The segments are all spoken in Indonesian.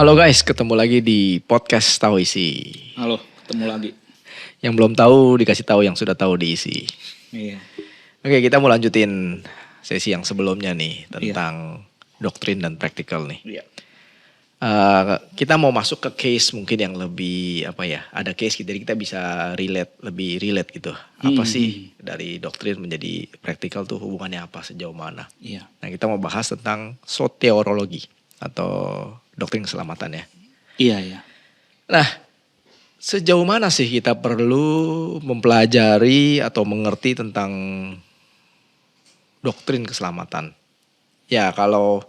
Halo guys, ketemu lagi di podcast Tahu Isi. Halo, ketemu lagi. Yang belum tahu dikasih tahu, yang sudah tahu diisi. Iya. Oke, kita mau lanjutin sesi yang sebelumnya nih tentang doktrin dan praktikal nih. Iya. Kita mau masuk ke case mungkin yang lebih ada case jadi kita bisa lebih relate gitu. Apa sih dari doktrin menjadi praktikal tuh hubungannya apa, sejauh mana? Iya. Nah, kita mau bahas tentang soteriologi atau doktrin keselamatan ya. Iya. Nah, sejauh mana sih kita perlu mempelajari atau mengerti tentang doktrin keselamatan? Ya, kalau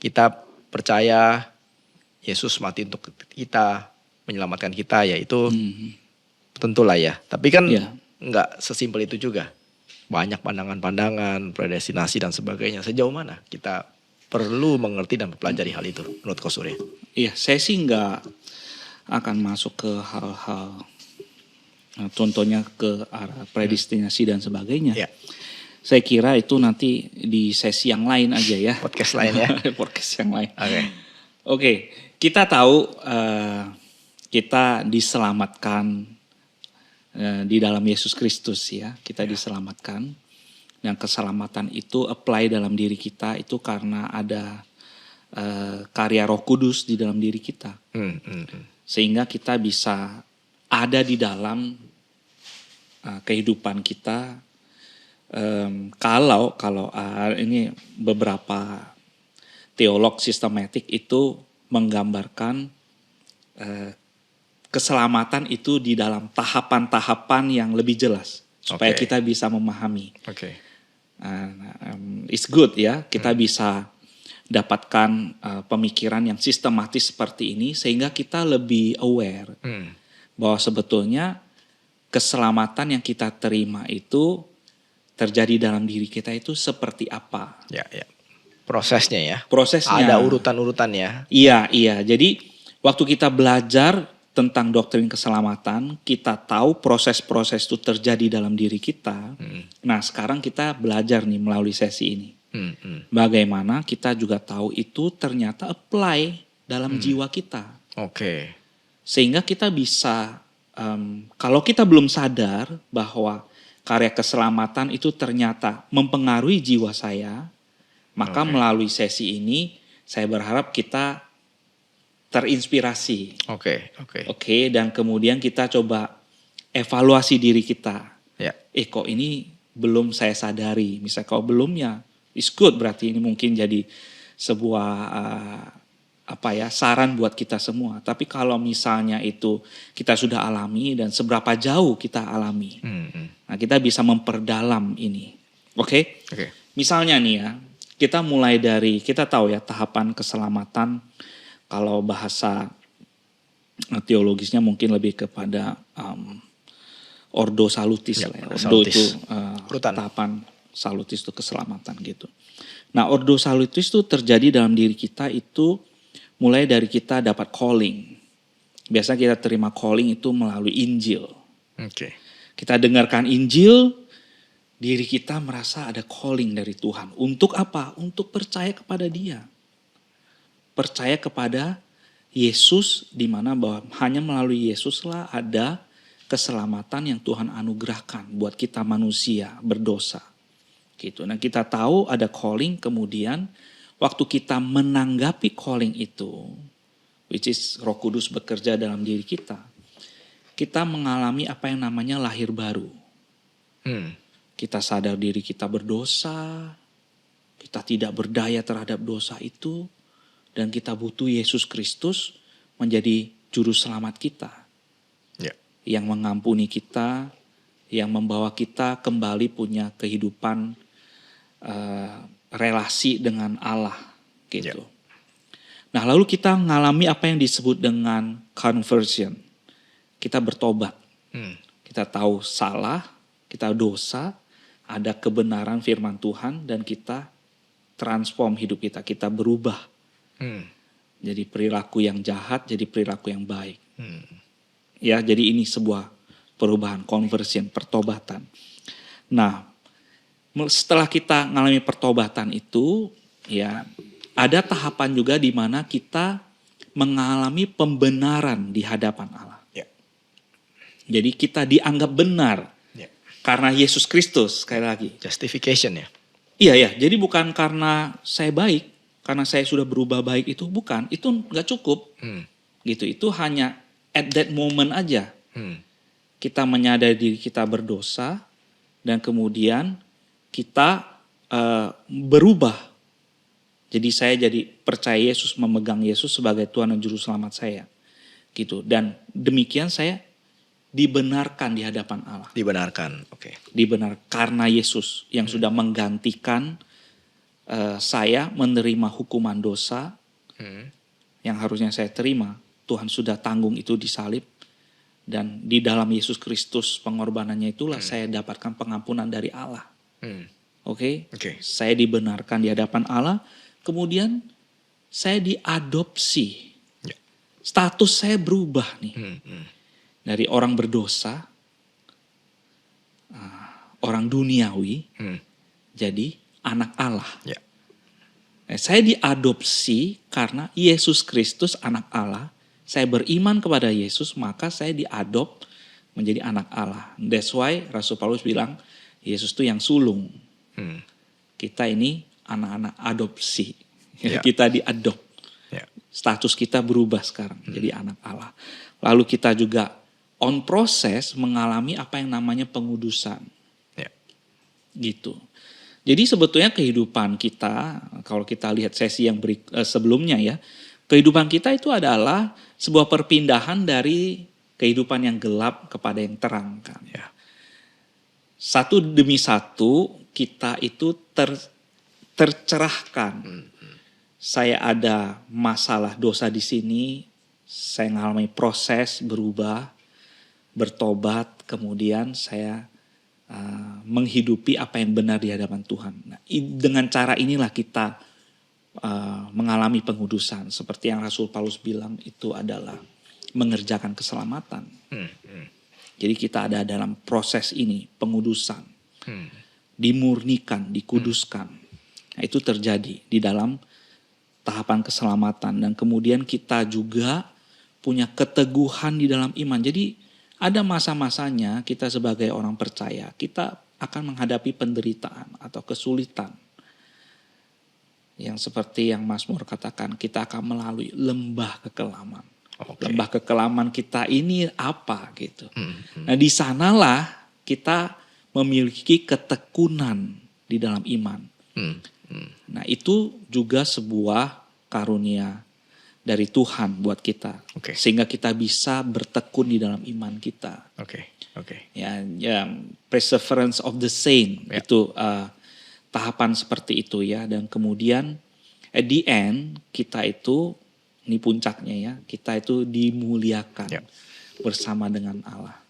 kita percaya Yesus mati untuk kita, menyelamatkan kita, ya itu tentulah ya. Tapi kan nggak sesimpel itu juga. Banyak pandangan-pandangan, predestinasi dan sebagainya. Sejauh mana kita perlu mengerti dan mempelajari hal itu menurut Ko Surya? Iya, saya sih nggak akan masuk ke hal-hal contohnya ke arah predestinasi dan sebagainya. Ya. Saya kira itu nanti di sesi yang lain aja ya. Podcast lain ya. Podcast yang lain. Oke. Kita tahu kita diselamatkan di dalam Yesus Kristus ya. Kita diselamatkan. Yang keselamatan itu apply dalam diri kita itu karena ada karya Roh Kudus di dalam diri kita. Sehingga kita bisa ada di dalam kehidupan kita. Kalau ini beberapa teolog sistematik itu menggambarkan keselamatan itu di dalam tahapan-tahapan yang lebih jelas supaya kita bisa memahami. It's good ya, kita bisa dapatkan pemikiran yang sistematis seperti ini sehingga kita lebih aware bahwa sebetulnya keselamatan yang kita terima itu terjadi dalam diri kita itu seperti apa. Ya. Prosesnya ya. Prosesnya. Ada urutan-urutannya. Iya. Jadi waktu kita belajar tentang doktrin keselamatan, kita tahu proses-proses itu terjadi dalam diri kita. Nah, sekarang kita belajar nih melalui sesi ini. Bagaimana kita juga tahu itu ternyata apply dalam jiwa kita. Sehingga kita bisa, kalau kita belum sadar bahwa karya keselamatan itu ternyata mempengaruhi jiwa saya, maka melalui sesi ini saya berharap kita terinspirasi. Dan kemudian kita coba evaluasi diri kita. Kok ini belum saya sadari. Misalnya kalau belum ya it's good, berarti ini mungkin jadi sebuah saran buat kita semua. Tapi kalau misalnya itu kita sudah alami dan seberapa jauh kita alami. Nah, kita bisa memperdalam ini. Misalnya nih ya, kita mulai dari, kita tahu ya tahapan keselamatan. Kalau bahasa teologisnya mungkin lebih kepada ordo salutis lah ya. Ordo itu tahapan salutis itu keselamatan gitu. Nah, ordo salutis itu terjadi dalam diri kita itu mulai dari kita dapat calling. Biasa kita terima calling itu melalui Injil. Kita dengarkan Injil, diri kita merasa ada calling dari Tuhan. Untuk apa? Untuk percaya kepada Dia. Percaya kepada Yesus, di mana bahwa hanya melalui Yesuslah ada keselamatan yang Tuhan anugerahkan buat kita manusia berdosa. Gitu. Nah, kita tahu ada calling, kemudian waktu kita menanggapi calling itu, which is Roh Kudus bekerja dalam diri kita mengalami apa yang namanya lahir baru. Kita sadar diri kita berdosa, kita tidak berdaya terhadap dosa itu, dan kita butuh Yesus Kristus menjadi juru selamat kita. Yang mengampuni kita, yang membawa kita kembali punya kehidupan relasi dengan Allah gitu. Nah, lalu kita mengalami apa yang disebut dengan conversion. Kita bertobat. Kita tahu salah, kita dosa, ada kebenaran firman Tuhan dan kita transform hidup kita. Kita berubah. Jadi perilaku yang jahat jadi perilaku yang baik. Ya, jadi ini sebuah perubahan, conversion, pertobatan. Nah, setelah kita mengalami pertobatan itu, ya ada tahapan juga di mana kita mengalami pembenaran di hadapan Allah. Ya. Jadi kita dianggap benar Ya. karena Yesus Kristus, sekali lagi. Justification ya. Iya ya, jadi bukan karena saya baik, karena saya sudah berubah baik itu bukan, itu nggak cukup. Gitu, itu hanya at that moment aja. Kita menyadari diri kita berdosa dan kemudian kita berubah. Jadi saya jadi percaya Yesus, memegang Yesus sebagai Tuhan dan Juru Selamat saya. Gitu, dan demikian saya dibenarkan di hadapan Allah. Dibenarkan, oke. Dibenarkan karena Yesus yang sudah menggantikan saya menerima hukuman dosa yang harusnya saya terima. Tuhan sudah tanggung itu di salib. Dan di dalam Yesus Kristus pengorbanannya itulah saya dapatkan pengampunan dari Allah. Oke? Saya dibenarkan di hadapan Allah. Kemudian saya diadopsi. Status saya berubah nih. Dari orang berdosa, orang duniawi, jadi anak Allah. Saya diadopsi karena Yesus Kristus anak Allah. Saya beriman kepada Yesus, maka saya diadop menjadi anak Allah. That's why Rasul Paulus bilang, Yesus itu yang sulung. Kita ini anak-anak adopsi. Kita diadop. Status kita berubah sekarang jadi anak Allah. Lalu kita juga on proses mengalami apa yang namanya pengudusan. Gitu. Jadi sebetulnya kehidupan kita, kalau kita lihat sesi yang sebelumnya ya, kehidupan kita itu adalah sebuah perpindahan dari kehidupan yang gelap kepada yang terang kan. Satu demi satu kita itu tercerahkan. Saya ada masalah dosa di sini, saya mengalami proses berubah, bertobat, kemudian saya menghidupi apa yang benar di hadapan Tuhan. Nah, dengan cara inilah kita mengalami pengudusan. Seperti yang Rasul Paulus bilang, itu adalah mengerjakan keselamatan. Jadi kita ada dalam proses ini, pengudusan. Dimurnikan, dikuduskan. Nah, itu terjadi di dalam tahapan keselamatan. Dan kemudian kita juga punya keteguhan di dalam iman. Jadi ada masa-masanya kita sebagai orang percaya, kita akan menghadapi penderitaan atau kesulitan. Yang seperti yang Mazmur katakan, kita akan melalui lembah kekelaman. Lembah kekelaman kita ini apa gitu. Nah di sanalah kita memiliki ketekunan di dalam iman. Nah itu juga sebuah karunia dari Tuhan buat kita, sehingga kita bisa bertekun di dalam iman kita. Ya, perseverance of the saint itu tahapan seperti itu ya. Dan kemudian at the end kita itu, ini puncaknya ya, kita itu dimuliakan bersama dengan Allah.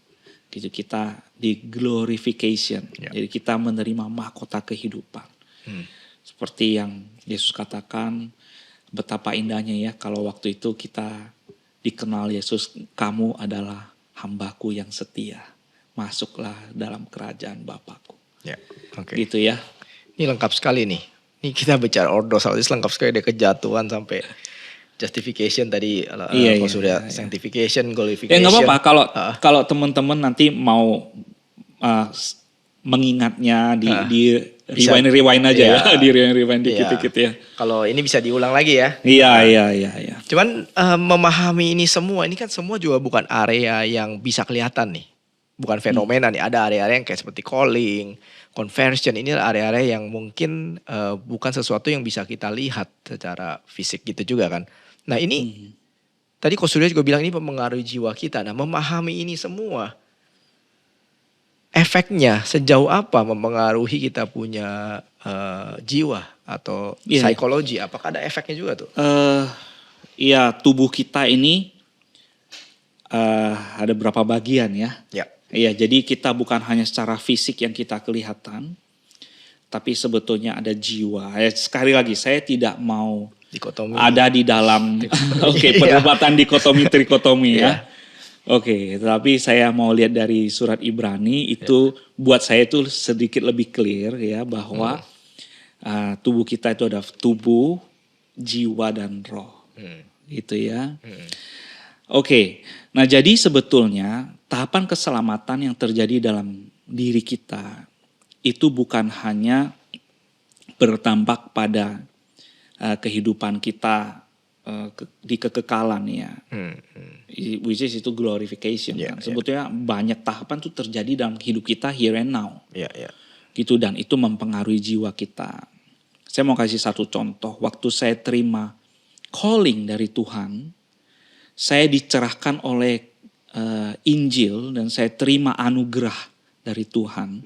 Gitu, kita di glorification. Jadi kita menerima mahkota kehidupan. Seperti yang Yesus katakan, betapa indahnya ya kalau waktu itu kita dikenal Yesus, kamu adalah hambaku yang setia. Masuklah dalam kerajaan Bapakku. Gitu ya. Ini lengkap sekali nih. Ini kita bicara ordo saltis lengkap sekali dari kejatuhan sampai justification tadi. Sudah sanctification, glorification. Nggak apa-apa kalau teman-teman nanti mau mengingatnya di rewind aja ya, di rewind dikit-dikit ya. Kalau ini bisa diulang lagi ya. Iya. Cuman memahami ini semua, ini kan semua juga bukan area yang bisa kelihatan nih. Bukan fenomena nih, ada area-area yang kayak seperti calling, conversion, ini area-area yang mungkin bukan sesuatu yang bisa kita lihat secara fisik gitu juga kan. Nah ini, tadi Ko Surya juga bilang ini mempengaruhi jiwa kita. Nah memahami ini semua, efeknya sejauh apa mempengaruhi kita punya jiwa atau psikologi? Apakah ada efeknya juga tuh? Iya, tubuh kita ini ada berapa bagian ya? Iya, jadi kita bukan hanya secara fisik yang kita kelihatan, tapi sebetulnya ada jiwa. Sekali lagi, saya tidak mau dikotomi. Ada di dalam perdebatan dikotomi trikotomi ya. Tapi saya mau lihat dari surat Ibrani itu buat saya itu sedikit lebih clear ya, bahwa tubuh kita itu ada tubuh, jiwa dan roh. gitu ya. Oke, nah jadi sebetulnya tahapan keselamatan yang terjadi dalam diri kita itu bukan hanya berdampak pada kehidupan kita di kekekalan ya, which is itu glorification kan. Sebetulnya banyak tahapan itu terjadi dalam hidup kita here and now, gitu, dan itu mempengaruhi jiwa kita. Saya mau kasih satu contoh. Waktu saya terima calling dari Tuhan, saya dicerahkan oleh Injil dan saya terima anugerah dari Tuhan,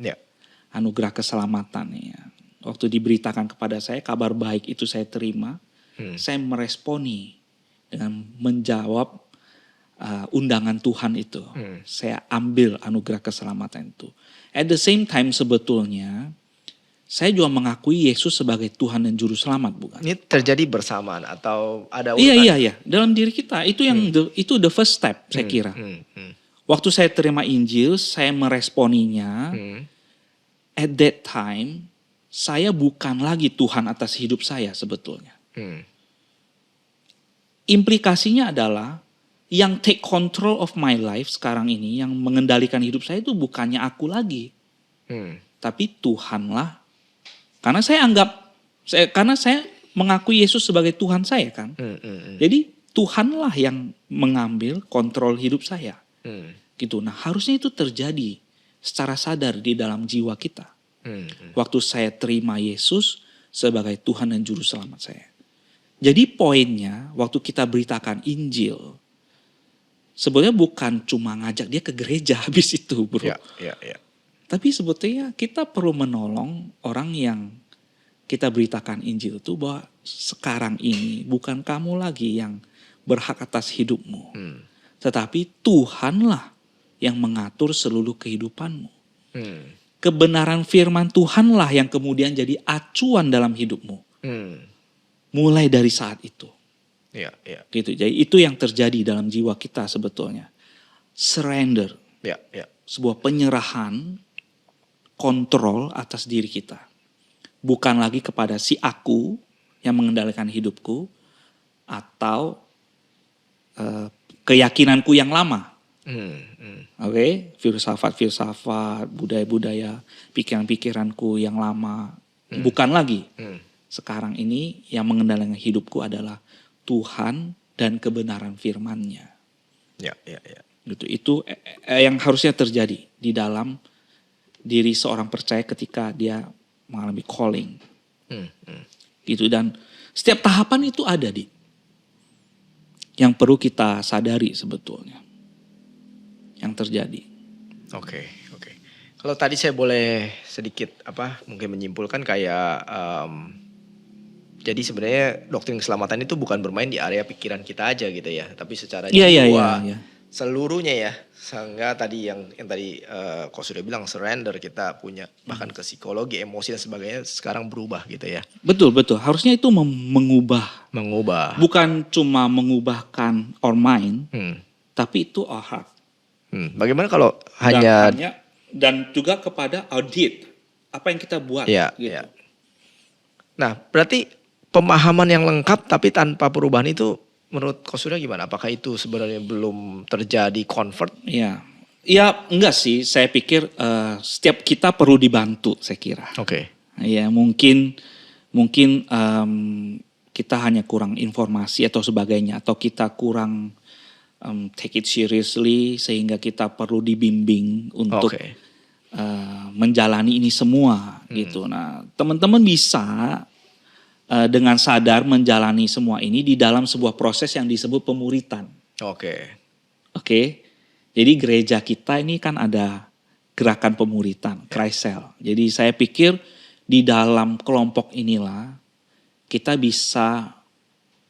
anugerah keselamatan ya. Waktu diberitakan kepada saya kabar baik itu saya terima, saya meresponi dengan menjawab undangan Tuhan itu. Saya ambil anugerah keselamatan itu. At the same time sebetulnya saya juga mengakui Yesus sebagai Tuhan dan Juru Selamat, bukan? Ini terjadi bersamaan atau ada urutan? Iya. Dalam diri kita itu yang itu the first step saya kira. Waktu saya terima Injil, saya meresponinya. At that time saya bukan lagi Tuhan atas hidup saya sebetulnya. Implikasinya adalah yang take control of my life sekarang ini, yang mengendalikan hidup saya itu bukannya aku lagi. Tapi Tuhanlah. Karena saya mengakui Yesus sebagai Tuhan saya kan. Jadi Tuhanlah yang mengambil kontrol hidup saya. Gitu. Nah, harusnya itu terjadi secara sadar di dalam jiwa kita. Waktu saya terima Yesus sebagai Tuhan dan Juru Selamat saya. Jadi poinnya waktu kita beritakan Injil, sebetulnya bukan cuma ngajak dia ke gereja habis itu, bro. Tapi sebetulnya kita perlu menolong orang yang kita beritakan Injil itu bahwa sekarang ini bukan kamu lagi yang berhak atas hidupmu. Tetapi Tuhanlah yang mengatur seluruh kehidupanmu. Kebenaran firman Tuhanlah yang kemudian jadi acuan dalam hidupmu. Mulai dari saat itu. Gitu. Jadi itu yang terjadi dalam jiwa kita sebetulnya. Surrender. Sebuah penyerahan kontrol atas diri kita. Bukan lagi kepada si aku yang mengendalikan hidupku atau keyakinanku yang lama. Oke, filsafat, budaya-budaya, pikiran-pikiranku yang lama. Bukan lagi. Sekarang ini yang mengendalikan hidupku adalah Tuhan dan kebenaran firman-Nya. Gitu. Itu yang harusnya terjadi di dalam diri seorang percaya ketika dia mengalami calling. Gitu, dan setiap tahapan itu ada yang perlu kita sadari sebetulnya. Yang terjadi. Oke. Kalau tadi saya boleh sedikit mungkin menyimpulkan kayak jadi sebenarnya doktrin keselamatan itu bukan bermain di area pikiran kita aja gitu ya, tapi secara jiwa seluruhnya ya. Sehingga tadi yang tadi kok sudah bilang surrender, kita punya bahkan ke psikologi, emosi dan sebagainya sekarang berubah gitu ya. Betul. Harusnya itu mengubah. Bukan cuma mengubahkan our mind, tapi itu our heart. Bagaimana kalau dan juga kepada our deed, apa yang kita buat. Gitu. Nah, berarti pemahaman yang lengkap tapi tanpa perubahan itu menurut Ko Surya gimana? Apakah itu sebenarnya belum terjadi convert? Ya enggak sih. Saya pikir setiap kita perlu dibantu, saya kira. Ya mungkin kita hanya kurang informasi atau sebagainya, atau kita kurang take it seriously sehingga kita perlu dibimbing untuk menjalani ini semua gitu. Nah, teman-teman bisa dengan sadar menjalani semua ini di dalam sebuah proses yang disebut pemuritan. Jadi gereja kita ini kan ada gerakan pemuritan, Christ Cell. Jadi saya pikir di dalam kelompok inilah kita bisa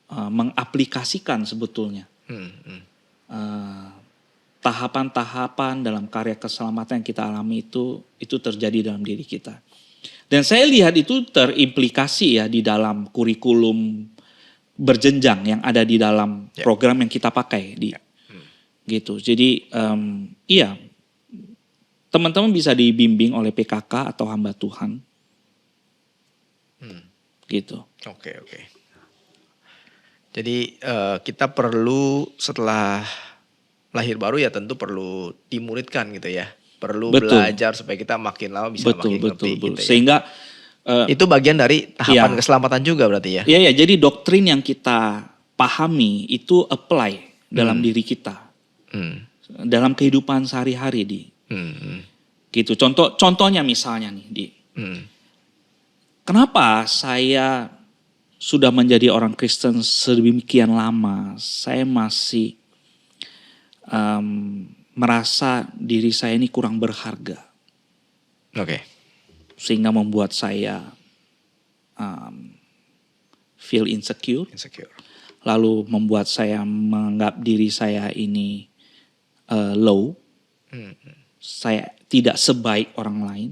mengaplikasikan sebetulnya tahapan-tahapan dalam karya keselamatan yang kita alami itu terjadi dalam diri kita. Dan saya lihat itu terimplikasi ya di dalam kurikulum berjenjang yang ada di dalam program yang kita pakai gitu. Jadi teman-teman bisa dibimbing oleh PKK atau hamba Tuhan. Gitu. Jadi kita perlu setelah lahir baru ya tentu perlu dimuridkan gitu ya. Perlu belajar supaya kita makin lama bisa makin ngerti gitu ya. Sehingga itu bagian dari tahapan keselamatan juga berarti ya. Iya, jadi doktrin yang kita pahami itu apply dalam diri kita. Dalam kehidupan sehari-hari, Di. Gitu. Contohnya misalnya nih, Di. Kenapa saya sudah menjadi orang Kristen sedemikian lama, saya masih merasa diri saya ini kurang berharga. Oke. Sehingga membuat saya feel insecure. Lalu membuat saya menganggap diri saya ini low. Saya tidak sebaik orang lain.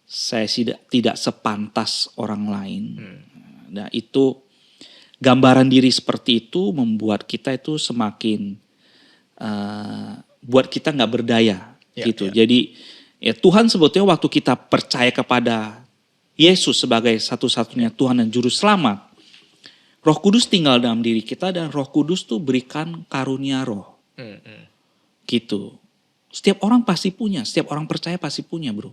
Saya tidak sepantas orang lain. Nah itu gambaran diri seperti itu membuat kita itu semakin buat kita nggak berdaya gitu. Jadi ya Tuhan sebetulnya waktu kita percaya kepada Yesus sebagai satu-satunya Tuhan dan Juru Selamat, Roh Kudus tinggal dalam diri kita dan Roh Kudus tuh berikan karunia roh. Gitu. Setiap orang pasti punya, setiap orang percaya pasti punya, bro.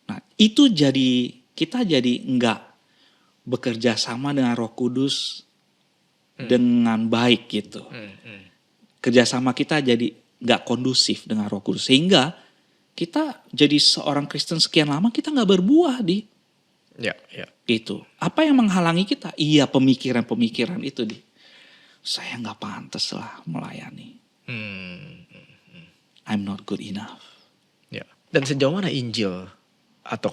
Nah itu jadi kita jadi enggak bekerja sama dengan Roh Kudus dengan baik gitu. Kerjasama kita jadi enggak kondusif dengan Roh Kudus. Sehingga kita jadi seorang Kristen sekian lama kita enggak berbuah, Di. Ya. Gitu. Apa yang menghalangi kita? Iya pemikiran-pemikiran itu, Di. Saya enggak pantas lah melayani. I'm not good enough. Ya. Dan sejauh mana Injil atau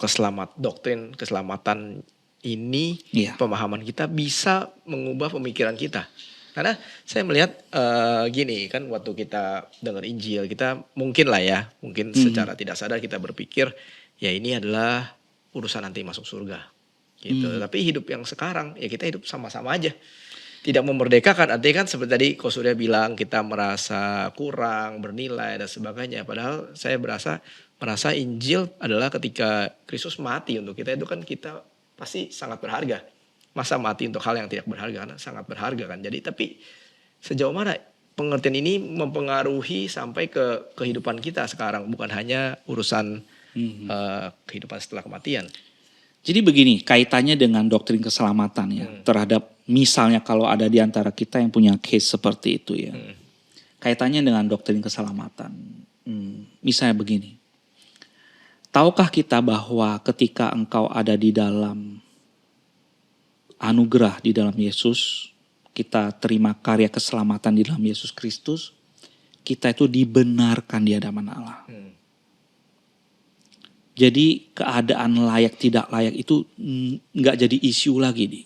doktrin keselamatan ini pemahaman kita bisa mengubah pemikiran kita? Karena saya melihat gini kan waktu kita dengar Injil kita mungkin secara tidak sadar kita berpikir ya ini adalah urusan nanti masuk surga gitu. Tapi hidup yang sekarang ya kita hidup sama-sama aja. Tidak memerdekakan, artinya kan seperti tadi Ko Surya bilang kita merasa kurang, bernilai dan sebagainya. Padahal saya merasa Injil adalah ketika Kristus mati untuk kita itu kan kita pasti sangat berharga. Masa mati untuk hal yang tidak berharga karena sangat berharga kan. Jadi tapi sejauh mana pengertian ini mempengaruhi sampai ke kehidupan kita sekarang bukan hanya urusan kehidupan setelah kematian. Jadi begini, kaitannya dengan doktrin keselamatan ya, terhadap misalnya kalau ada di antara kita yang punya case seperti itu ya. Kaitannya dengan doktrin keselamatan. Misalnya begini. Tahukah kita bahwa ketika engkau ada di dalam anugerah di dalam Yesus, kita terima karya keselamatan di dalam Yesus Kristus, kita itu dibenarkan di hadapan Allah. Jadi keadaan layak tidak layak itu nggak jadi isu lagi, Di.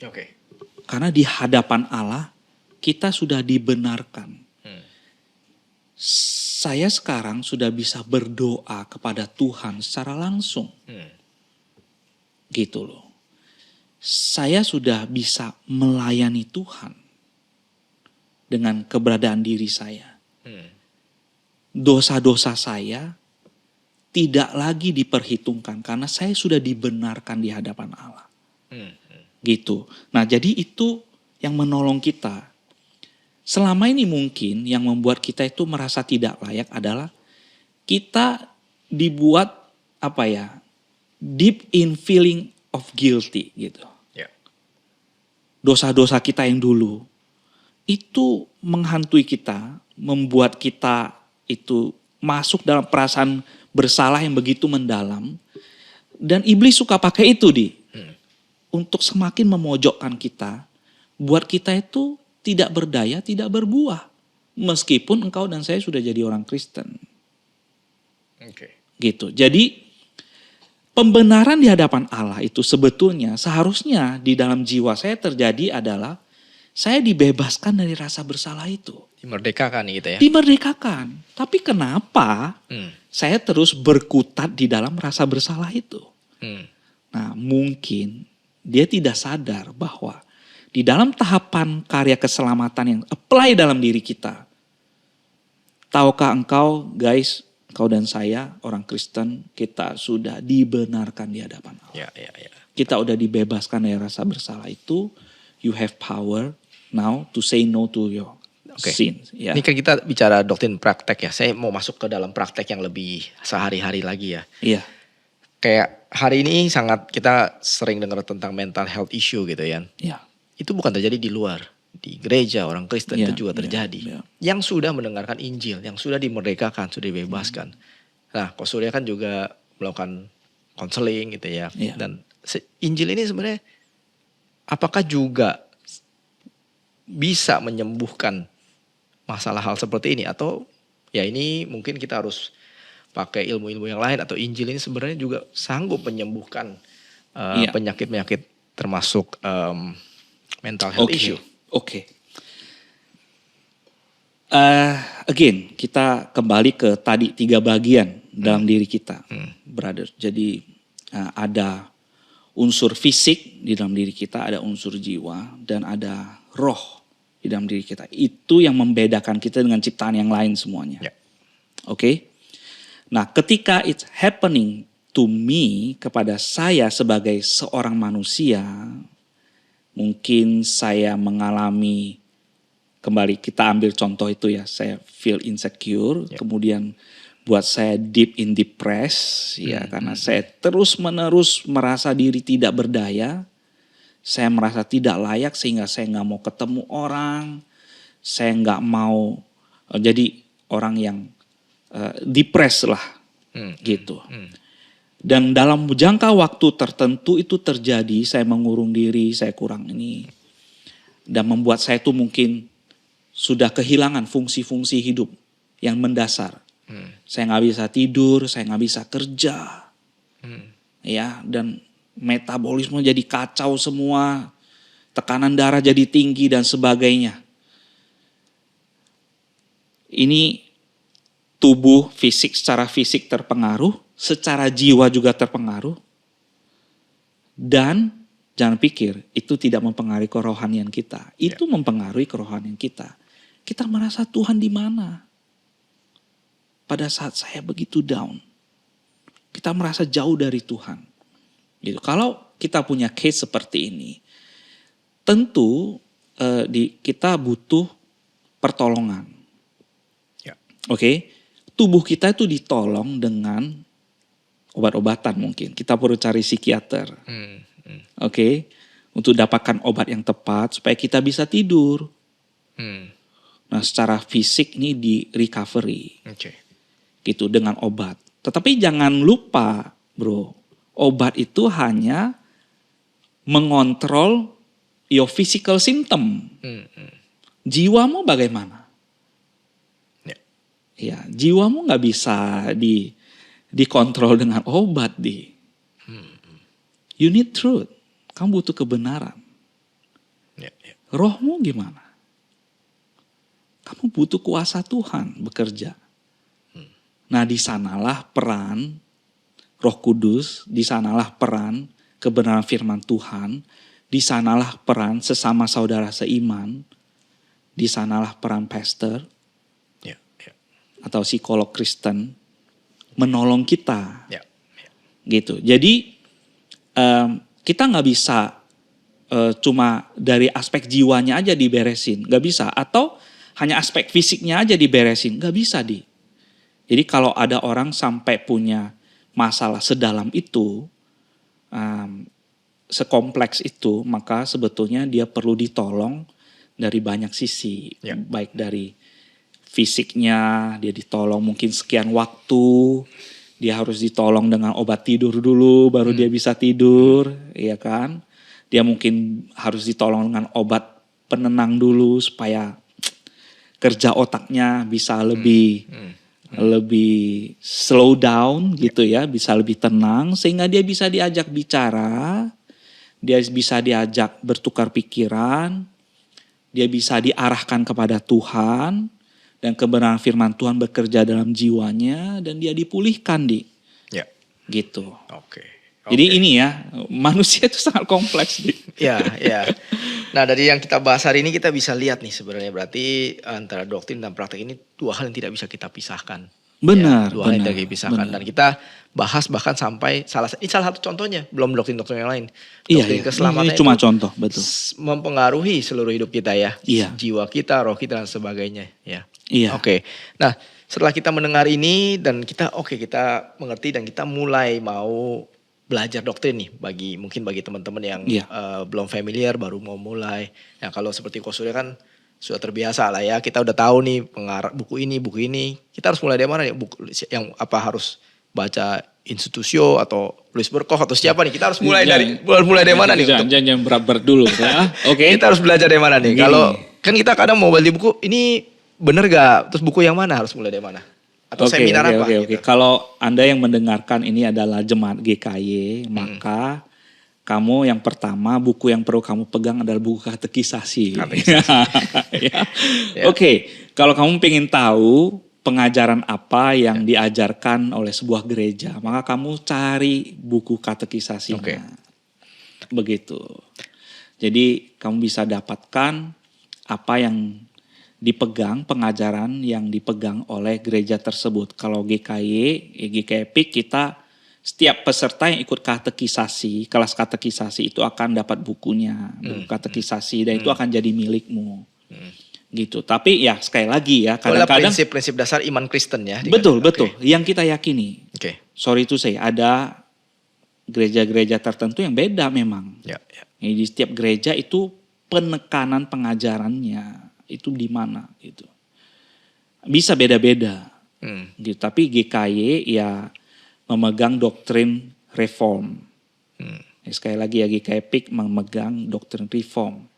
Oke. Karena di hadapan Allah kita sudah dibenarkan. Saya sekarang sudah bisa berdoa kepada Tuhan secara langsung. Gitu loh. Saya sudah bisa melayani Tuhan dengan keberadaan diri saya. Dosa-dosa saya tidak lagi diperhitungkan karena saya sudah dibenarkan di hadapan Allah. Gitu. Nah jadi itu yang menolong kita. Selama ini mungkin yang membuat kita itu merasa tidak layak adalah kita dibuat deep in feeling of guilty gitu. Dosa-dosa kita yang dulu itu menghantui kita, membuat kita itu masuk dalam perasaan bersalah yang begitu mendalam. Dan iblis suka pakai itu, Di. Untuk semakin memojokkan kita. Buat kita itu tidak berdaya, tidak berbuah. Meskipun engkau dan saya sudah jadi orang Kristen. Gitu. Jadi pembenaran di hadapan Allah itu sebetulnya seharusnya di dalam jiwa saya terjadi adalah saya dibebaskan dari rasa bersalah itu. Dimerdekakan gitu ya. Dimerdekakan. Tapi kenapa saya terus berkutat di dalam rasa bersalah itu? Nah mungkin dia tidak sadar bahwa di dalam tahapan karya keselamatan yang apply dalam diri kita. Tahukah engkau guys, engkau dan saya orang Kristen kita sudah dibenarkan di hadapan Allah. Kita udah dibebaskan dari rasa bersalah itu. you have power now to say no to your sin. Ini kan kita bicara doktrin praktek ya. Saya mau masuk ke dalam praktek yang lebih sehari-hari lagi ya. Iya. Kayak hari ini kita sering dengar tentang mental health issue gitu ya. Iya. Itu bukan terjadi di luar. Di gereja orang Kristen itu juga terjadi. Yang sudah mendengarkan Injil, yang sudah dimerdekakan, sudah dibebaskan. Nah, Ko Surya kan juga melakukan konseling gitu ya. Dan Injil ini sebenarnya apakah juga bisa menyembuhkan masalah hal seperti ini, atau ya ini mungkin kita harus pakai ilmu-ilmu yang lain, atau Injil ini sebenarnya juga sanggup menyembuhkan penyakit-penyakit termasuk mental health issue. Again, kita kembali ke tadi 3 bagian dalam diri kita, brother. Jadi ada unsur fisik di dalam diri kita, ada unsur jiwa, dan ada roh di dalam diri kita. Itu yang membedakan kita dengan ciptaan yang lain semuanya. Oke? Nah, ketika it's happening to me, kepada saya sebagai seorang manusia, mungkin saya mengalami, kembali kita ambil contoh itu ya, saya feel insecure, kemudian buat saya deep in depress, ya, karena saya terus menerus merasa diri tidak berdaya, saya merasa tidak layak sehingga saya nggak mau ketemu orang, saya nggak mau jadi orang yang depres lah, gitu. Dan dalam jangka waktu tertentu itu terjadi, saya mengurung diri, saya kurang ini, dan membuat saya tuh mungkin sudah kehilangan fungsi-fungsi hidup yang mendasar. Saya nggak bisa tidur, saya nggak bisa kerja, ya, dan metabolisme jadi kacau semua, tekanan darah jadi tinggi dan sebagainya. Ini tubuh fisik, secara fisik terpengaruh, secara jiwa juga terpengaruh. Dan jangan pikir itu tidak mempengaruhi kerohanian kita. Itu mempengaruhi kerohanian kita. Kita merasa Tuhan di mana? Pada saat saya begitu down, kita merasa jauh dari Tuhan. Gitu. Kalau kita punya case seperti ini, tentu kita butuh pertolongan. Oke? Tubuh kita itu ditolong dengan obat-obatan mungkin. Kita perlu cari psikiater. Oke? Untuk dapatkan obat yang tepat supaya kita bisa tidur. Nah, secara fisik ini di recovery. Gitu, dengan obat. Tetapi jangan lupa, bro, obat itu hanya mengontrol your physical symptom. Jiwamu bagaimana? Ya, jiwamu nggak bisa dikontrol dengan obat di. You need truth. Kamu butuh kebenaran. Rohmu gimana? Kamu butuh kuasa Tuhan bekerja. Nah, di sanalah peran Roh Kudus, di sanalah peran kebenaran firman Tuhan, di sanalah peran sesama saudara seiman, di sanalah peran pastor atau psikolog Kristen menolong kita. Gitu. Jadi kita nggak bisa cuma dari aspek jiwanya aja diberesin, nggak bisa. Atau hanya aspek fisiknya aja diberesin, nggak bisa di. Jadi kalau ada orang sampai punya masalah sedalam itu, sekompleks itu, maka sebetulnya dia perlu ditolong dari banyak sisi. Baik dari fisiknya, dia ditolong mungkin sekian waktu, dia harus ditolong dengan obat tidur dulu, baru dia bisa tidur, ya kan? Dia mungkin harus ditolong dengan obat penenang dulu supaya kerja otaknya bisa lebih slow down gitu ya, bisa lebih tenang sehingga dia bisa diajak bicara, dia bisa diajak bertukar pikiran, dia bisa diarahkan kepada Tuhan dan kebenaran firman Tuhan bekerja dalam jiwanya dan dia dipulihkan gitu. Jadi ini ya, manusia itu sangat kompleks. Nah, dari yang kita bahas hari ini kita bisa lihat nih sebenarnya berarti antara doktrin dan praktek ini dua hal yang tidak bisa kita pisahkan. Benar. Dua hal yang tidak dipisahkan. Dan kita bahas bahkan sampai salah satu contohnya, belum doktrin-doktrin yang lain. Doktrin keselamatan ini cuma contoh, betul. Mempengaruhi seluruh hidup kita ya. Iya. Jiwa kita, roh kita dan sebagainya ya. Iya. Oke. Nah, setelah kita mendengar ini dan kita kita mengerti dan kita mulai mau belajar doktrin nih mungkin bagi teman-teman yang belum familiar baru mau mulai. Ya kalau seperti Ko Surya kan sudah terbiasa lah ya. Kita udah tahu nih buku ini. Kita harus mulai dari mana nih? Buku yang harus baca Institusio atau Louis Berkhof atau siapa nih? Kita harus mulai dari mana nih? Jangan berat-berat dulu ya. Oke. Kita harus belajar dari mana nih? Kalau kan kita kadang mau beli buku, ini bener gak? Terus buku yang mana harus mulai dari mana? Atau seminar apa? Oke. Kalau Anda yang mendengarkan ini adalah jemaat GKY, maka kamu yang pertama buku yang perlu kamu pegang adalah buku katekisasi. Ya. Oke. Kalau kamu pengen tahu pengajaran apa yang diajarkan oleh sebuah gereja, maka kamu cari buku katekisasinya. Begitu. Jadi kamu bisa dapatkan apa yang dipegang, pengajaran yang dipegang oleh gereja tersebut. Kalau GKY PIK, kita setiap peserta yang ikut katekisasi, kelas katekisasi itu akan dapat bukunya, buku katekisasi, dan itu akan jadi milikmu. Gitu. Tapi ya sekali lagi ya, kadang-kadang prinsip-prinsip dasar iman Kristen ya. Betul. Yang kita yakini. Sorry to say, ada gereja-gereja tertentu yang beda memang. Jadi di setiap gereja itu penekanan pengajarannya itu di mana gitu. Bisa beda-beda. Gitu. Tapi GKY ya memegang doktrin reform. Sekali lagi ya, GKY PIK memegang doktrin reform.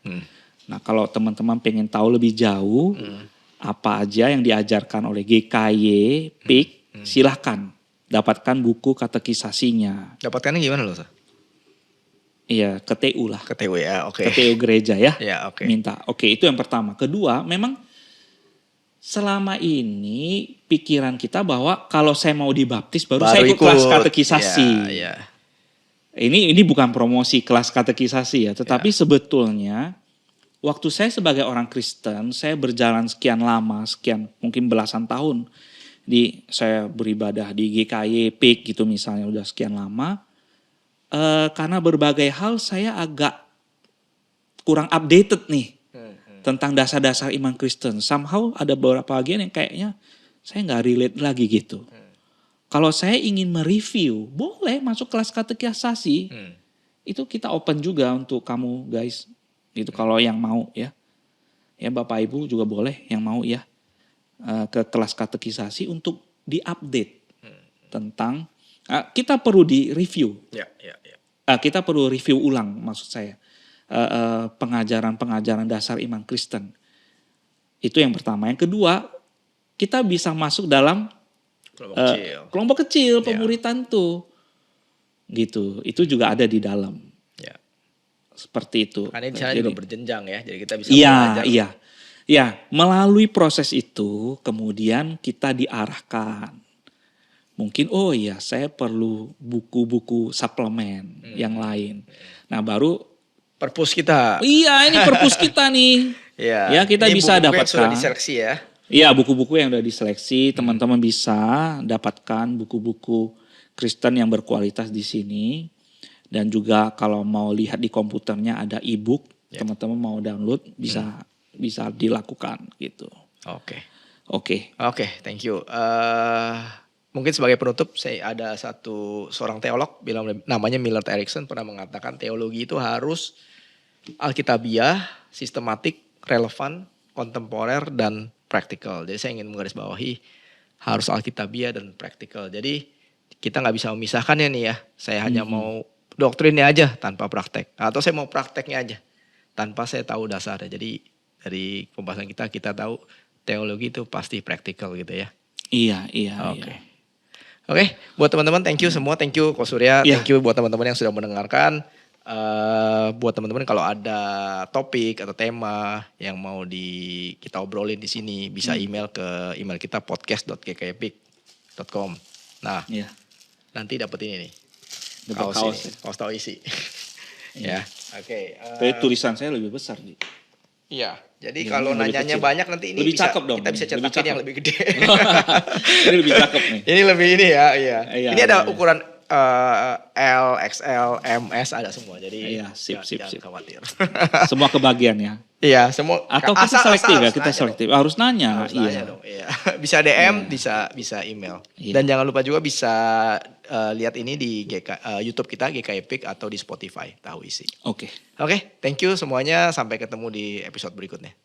Nah, kalau teman-teman pengen tahu lebih jauh apa aja yang diajarkan oleh GKY PIK, silahkan dapatkan buku katekisasinya. Dapatkannya gimana loh? Iya, ke TU lah. Ke TU ya, oke. Ke TU gereja ya. Ya, oke. Minta. Oke, itu yang pertama. Kedua, memang selama ini pikiran kita bahwa kalau saya mau dibaptis baru saya ikut kelas katekisasi. Ya. Ini bukan promosi kelas katekisasi ya, tetapi sebetulnya waktu saya sebagai orang Kristen, saya berjalan sekian lama, mungkin belasan tahun. Saya beribadah di GKY PIK gitu misalnya, udah sekian lama. Karena berbagai hal saya agak kurang updated nih tentang dasar-dasar iman Kristen. Somehow ada beberapa bagian yang kayaknya saya nggak relate lagi gitu. Kalau saya ingin mereview, boleh masuk kelas katekisasi. Itu kita open juga untuk kamu guys. Gitu kalau yang mau ya. Ya Bapak Ibu juga boleh yang mau ya. Ke kelas katekisasi untuk diupdate tentang kita perlu di-review. Kita perlu review ulang maksud saya. Pengajaran-pengajaran dasar iman Kristen. Itu yang pertama. Yang kedua, kita bisa masuk dalam kelompok kecil pemuritan tuh. Gitu. Itu juga ada di dalam. Seperti itu. Karena di sana juga berjenjang ya. Jadi kita bisa belajar. Iya. Melalui proses itu kemudian kita diarahkan. Mungkin saya perlu buku-buku suplemen yang lain. Nah baru perpus kita. Iya, ini perpus kita nih. Ya kita ini bisa dapatkan. Sudah diseleksi ya. Iya, buku-buku yang sudah diseleksi, teman-teman bisa dapatkan buku-buku Kristen yang berkualitas di sini. Dan juga kalau mau lihat di komputernya ada e-book, teman-teman mau download bisa dilakukan gitu. Oke, thank you. Mungkin sebagai penutup, saya ada seorang teolog bilang, namanya Millard Erickson, pernah mengatakan teologi itu harus alkitabiah, sistematik, relevan, kontemporer, dan praktikal. Jadi saya ingin menggarisbawahi harus alkitabiah dan praktikal. Jadi kita nggak bisa memisahkannya nih ya. Saya hanya mau doktrinnya aja tanpa praktek. Atau saya mau prakteknya aja tanpa saya tahu dasarnya. Jadi dari pembahasan kita tahu teologi itu pasti praktikal gitu ya. Iya. Oke, buat teman-teman thank you semua, thank you Ko Surya, thank you buat teman-teman yang sudah mendengarkan. Buat teman-teman kalau ada topik atau tema yang mau kita obrolin di sini, bisa email ke email kita podcast.gkypik.com. Nah, nanti dapat ini nih, kaos tahu isi. Ya, oke. Tapi tulisan saya lebih besar nih. Iya. Jadi kalau nanyanya banyak nanti ini lebih bisa cakep dong. kita bisa cetakin yang lebih gede. Ini lebih cakep nih. Ini lebih ini ya, iya. Iya, Ini ada iya. ukuran L, XL, MS ada semua. Jadi iya, sip. jangan khawatir. Semua kebagian ya. Iya, semua. Atau kita selektif ya, kita selektif. Harus nanya. Harus nanya dong. Iya. Bisa DM, bisa email. Iya. Dan jangan lupa juga bisa lihat ini di YouTube kita GK Epic atau di Spotify Tahu Isi. Oke. Oke, thank you semuanya. Sampai ketemu di episode berikutnya.